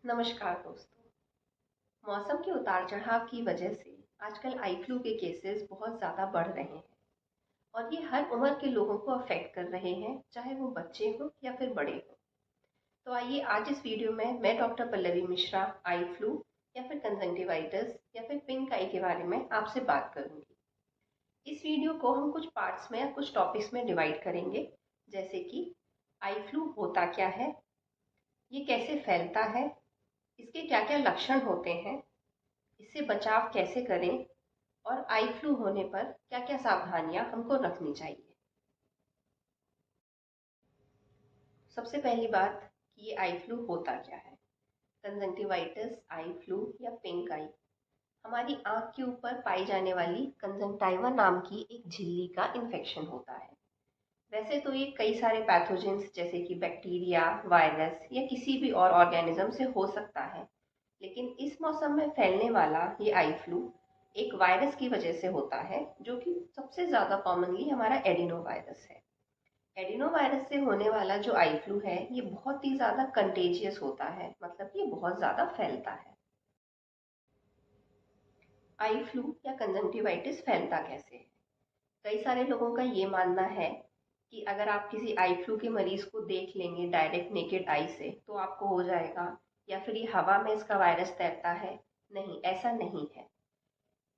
नमस्कार दोस्तों। मौसम के उतार चढ़ाव की वजह से आजकल आई फ्लू के केसेस बहुत ज़्यादा बढ़ रहे हैं और ये हर उम्र के लोगों को अफेक्ट कर रहे हैं, चाहे वो बच्चे हों या फिर बड़े हों। तो आइए आज इस वीडियो में मैं doctor Pallavi Mishra eye flu या फिर कंजंक्टिवाइटिस या फिर पिंक आई के बारे में आपसे बात करूंगी। इस वीडियो को हम कुछ पार्ट्स में या कुछ टॉपिक्स में डिवाइड करेंगे, जैसे कि आई फ्लू होता क्या है, ये कैसे फैलता है, इसके क्या क्या लक्षण होते हैं, इससे बचाव कैसे करें और आई फ्लू होने पर क्या क्या सावधानियां हमको रखनी चाहिए। सबसे पहली बात कि ये आई फ्लू होता क्या है। कंजंक्टिवाइटिस, आई फ्लू या पिंक आई हमारी आंख के ऊपर पाई जाने वाली कंजंक्टाइवा नाम की एक झिल्ली का इन्फेक्शन होता है। वैसे तो ये कई सारे पैथोजेंस जैसे कि बैक्टीरिया, वायरस या किसी भी और ऑर्गेनिज्म से हो सकता है, लेकिन इस मौसम में फैलने वाला ये आई फ्लू एक वायरस की वजह से होता है, जो कि सबसे ज़्यादा कॉमनली हमारा एडिनो वायरस है। एडिनो वायरस से होने वाला जो आई फ्लू है ये बहुत ही ज़्यादा कंटेजियस होता है, मतलब ये बहुत ज़्यादा फैलता है। आई फ्लू या कंजंक्टिवाइटिस फैलता कैसे है? कई सारे लोगों का ये मानना है कि अगर आप किसी आई फ्लू के मरीज को देख लेंगे डायरेक्ट नेकेड आई से तो आपको हो जाएगा, या फिर ये हवा में इसका वायरस तैरता है। नहीं, ऐसा नहीं है।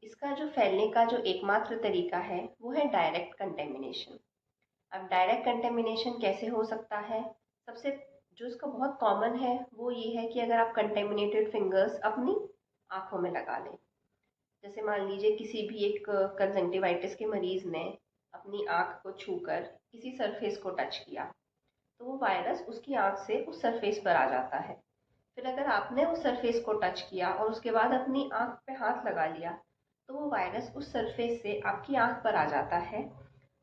इसका जो फैलने का जो एकमात्र तरीका है वो है डायरेक्ट कंटेमिनेशन। अब डायरेक्ट कंटेमिनेशन कैसे हो सकता है? सबसे जो इसका बहुत कॉमन है वो ये है कि अगर आप कंटेमिनेटेड फिंगर्स अपनी आंखों में लगा लें। जैसे मान लीजिए किसी भी एक कंजंक्टिवाइटिस के मरीज ने अपनी आंख को छूकर किसी सरफेस को टच किया, तो वो वायरस उसकी आंख से उस सरफेस पर आ जाता है। फिर अगर आपने उस सरफेस को टच किया और उसके बाद अपनी आंख पे हाथ लगा लिया, तो वो वायरस उस सरफेस से आपकी आंख पर आ जाता है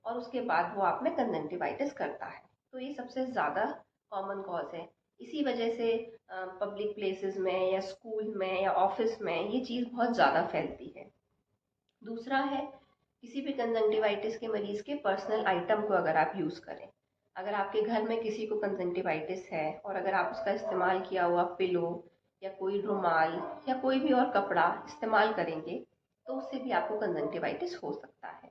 और उसके बाद वो आप में कंजंक्टिवाइटिस करता है। तो ये सबसे ज़्यादा कॉमन कॉज है। इसी वजह से पब्लिक प्लेसेस में या स्कूल में या ऑफिस में ये चीज़ बहुत ज़्यादा फैलती है। दूसरा है किसी भी कंजंक्टिवाइटिस के मरीज के पर्सनल आइटम को अगर आप यूज़ करें। अगर आपके घर में किसी को कंजंक्टिवाइटिस है और अगर आप उसका इस्तेमाल किया हुआ पिलो या कोई रुमाल या कोई भी और कपड़ा इस्तेमाल करेंगे, तो उससे भी आपको कंजंक्टिवाइटिस हो सकता है।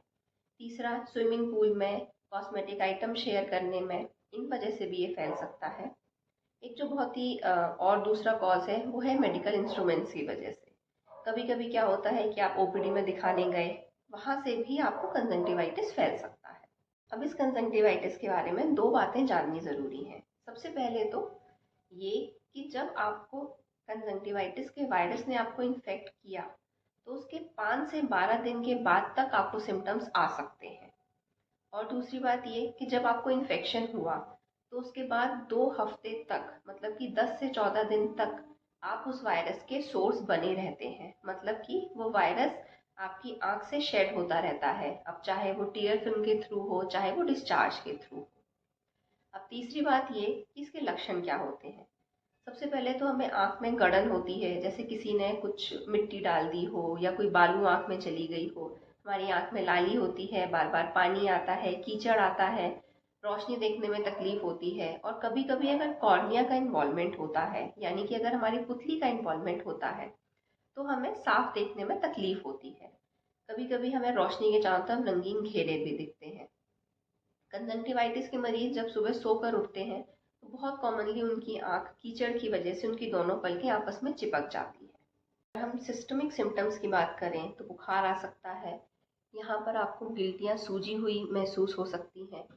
तीसरा, स्विमिंग पूल में कॉस्मेटिक आइटम शेयर करने में, इन वजह से भी ये फैल सकता है। एक जो बहुत ही और दूसरा कॉज है वो है मेडिकल इंस्ट्रूमेंट्स की वजह से। कभी कभी क्या होता है कि आप ओपीडी में दिखाने गए, वहां से भी आपको कंजंक्टिवाइटिस फैल सकता है। अब इस कंजंक्टिवाइटिस के बारे में दो बातें जाननी ज़रूरी हैं। सबसे पहले तो ये कि जब आपको कंजंक्टिवाइटिस के वायरस ने आपको इन्फेक्ट किया, तो उसके 5 से 12 दिन के बाद तक आपको सिम्टम्स आ सकते हैं। और दूसरी बात ये कि जब आपको इन्फेक्शन हुआ तो उसके बाद 2 हफ्ते तक, मतलब कि 10 से 14 दिन तक आप उस वायरस के सोर्स बने रहते हैं। मतलब कि वो वायरस आपकी आंख से शेड होता रहता है, अब चाहे वो टीयर फिल्म के थ्रू हो चाहे वो डिस्चार्ज के थ्रू हो। अब तीसरी बात ये कि इसके लक्षण क्या होते हैं। सबसे पहले तो हमें आंख में गड़न होती है, जैसे किसी ने कुछ मिट्टी डाल दी हो या कोई बालू आंख में चली गई हो। हमारी आंख में लाली होती है, बार बार पानी आता है, कीचड़ आता है, रोशनी देखने में तकलीफ होती है। और कभी कभी अगर कॉर्निया का इन्वॉल्वमेंट होता है, यानी कि अगर हमारी पुतली का इन्वॉल्वमेंट होता है, तो हमें साफ देखने में तकलीफ होती है। कभी कभी हमें रोशनी के चारों तरफ रंगीन घेरे भी दिखते हैं। कंजंक्टिवाइटिस के मरीज जब सुबह सोकर उठते हैं तो बहुत कॉमनली उनकी आंख कीचड़ की वजह से उनकी दोनों पलकें आपस में चिपक जाती है। अगर हम सिस्टमिक सिम्टम्स की बात करें तो बुखार आ सकता है। यहाँ पर आपको गिल्टियाँ सूजी हुई महसूस हो सकती हैं।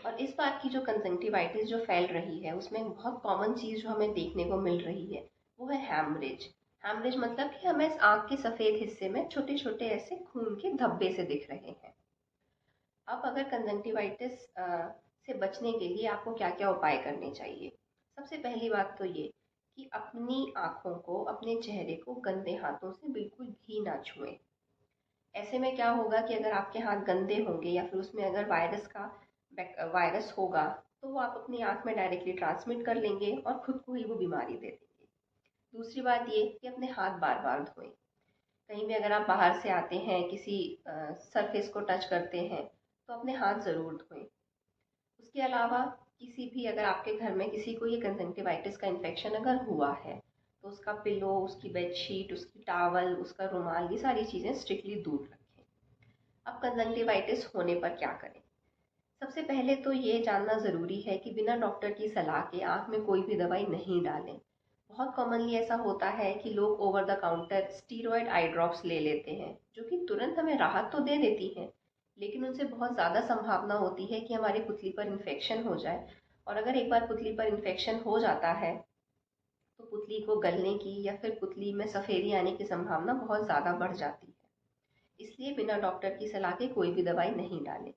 और इस बार की जो कंजंक्टिवाइटिस जो फैल रही है उसमें एक बहुत कॉमन चीज़ जो हमें देखने को मिल रही है वो है हैमरेज। हैमरेज मतलब कि हमें इस आँख के सफ़ेद हिस्से में छोटे छोटे ऐसे खून के धब्बे से दिख रहे हैं। अब अगर कंजंक्टिवाइटिस से बचने के लिए आपको क्या क्या उपाय करने चाहिए। सबसे पहली बात तो ये कि अपनी आँखों को, अपने चेहरे को गंदे हाथों से बिल्कुल भी ना छुएं। ऐसे में क्या होगा कि अगर आपके हाथ गंदे होंगे या फिर उसमें अगर वायरस होगा, तो वो आप अपनी आँख में डायरेक्टली ट्रांसमिट कर लेंगे और खुद को ही वो बीमारी दे देंगे। दूसरी बात ये कि अपने हाथ बार बार धोएं। कहीं भी अगर आप बाहर से आते हैं, किसी सरफेस को टच करते हैं, तो अपने हाथ ज़रूर धोएं। उसके अलावा किसी भी, अगर आपके घर में किसी को ये कंजंक्टिवाइटिस का इन्फेक्शन अगर हुआ है, तो उसका पिलो, उसकी बेडशीट, उसकी टॉवल, उसका रुमाल, ये सारी चीज़ें स्ट्रिक्टली दूर रखें। अब कंजंक्टिवाइटिस होने पर क्या करें? सबसे पहले तो ये जानना ज़रूरी है कि बिना डॉक्टर की सलाह के आँख में कोई भी दवाई नहीं डालें। बहुत कॉमनली ऐसा होता है कि लोग over the counter steroid eye drops ले लेते हैं, जो कि तुरंत हमें राहत तो दे देती हैं, लेकिन उनसे बहुत ज़्यादा संभावना होती है कि हमारी पुतली पर इन्फेक्शन हो जाए। और अगर एक बार पुतली पर इन्फेक्शन हो जाता है तो पुतली को गलने की या फिर पुतली में सफ़ेदी आने की संभावना बहुत ज़्यादा बढ़ जाती है। इसलिए बिना डॉक्टर की सलाह के कोई भी दवाई नहीं डालें।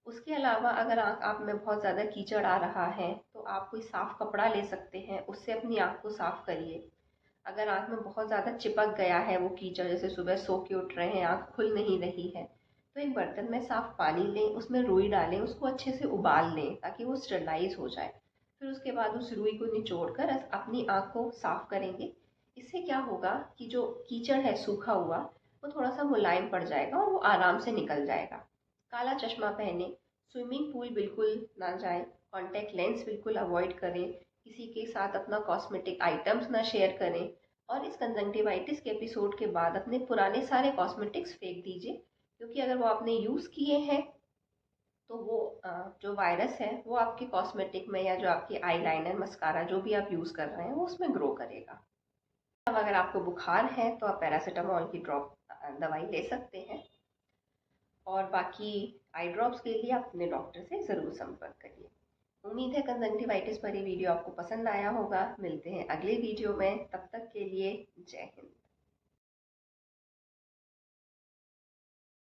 उसके अलावा अगर आँख आप में बहुत ज़्यादा कीचड़ आ रहा है तो आप कोई साफ़ कपड़ा ले सकते हैं, उससे अपनी आँख को साफ़ करिए। अगर आँख में बहुत ज़्यादा चिपक गया है वो कीचड़, जैसे सुबह सो के उठ रहे हैं, आँख खुल नहीं रही है, तो एक बर्तन में साफ़ पानी लें, उसमें रुई डालें, उसको अच्छे से उबाल लें ताकि वो स्टरलाइज हो जाए। फिर उसके बाद उस रुई को निचोड़ कर अपनी आँख को साफ़ करेंगे। इससे क्या होगा कि जो कीचड़ है सूखा हुआ, वो थोड़ा सा मुलायम पड़ जाएगा और वो आराम से निकल जाएगा। काला चश्मा पहने, स्विमिंग पूल बिल्कुल ना जाएं, कॉन्टैक्ट लेंस बिल्कुल अवॉइड करें, किसी के साथ अपना कॉस्मेटिक आइटम्स ना शेयर करें, और इस कंजंक्टिवाइटिस के एपिसोड के बाद अपने पुराने सारे कॉस्मेटिक्स फेंक दीजिए, क्योंकि अगर वो आपने यूज़ किए हैं तो वो जो वायरस है वो आपके कॉस्मेटिक में या जो आपकी आईलाइनर, मस्कारा जो भी आप यूज़ कर रहे हैं वो उसमें ग्रो करेगा। अब अगर आपको बुखार है तो आप पैरासीटामोल की ड्रॉप दवाई ले सकते हैं, और बाकी आई ड्रॉप्स के लिए आप अपने डॉक्टर से ज़रूर संपर्क करिए। उम्मीद है कंजंक्टिवाइटिस पर ये वीडियो आपको पसंद आया होगा। मिलते हैं अगले वीडियो में, तब तक के लिए जय हिंद।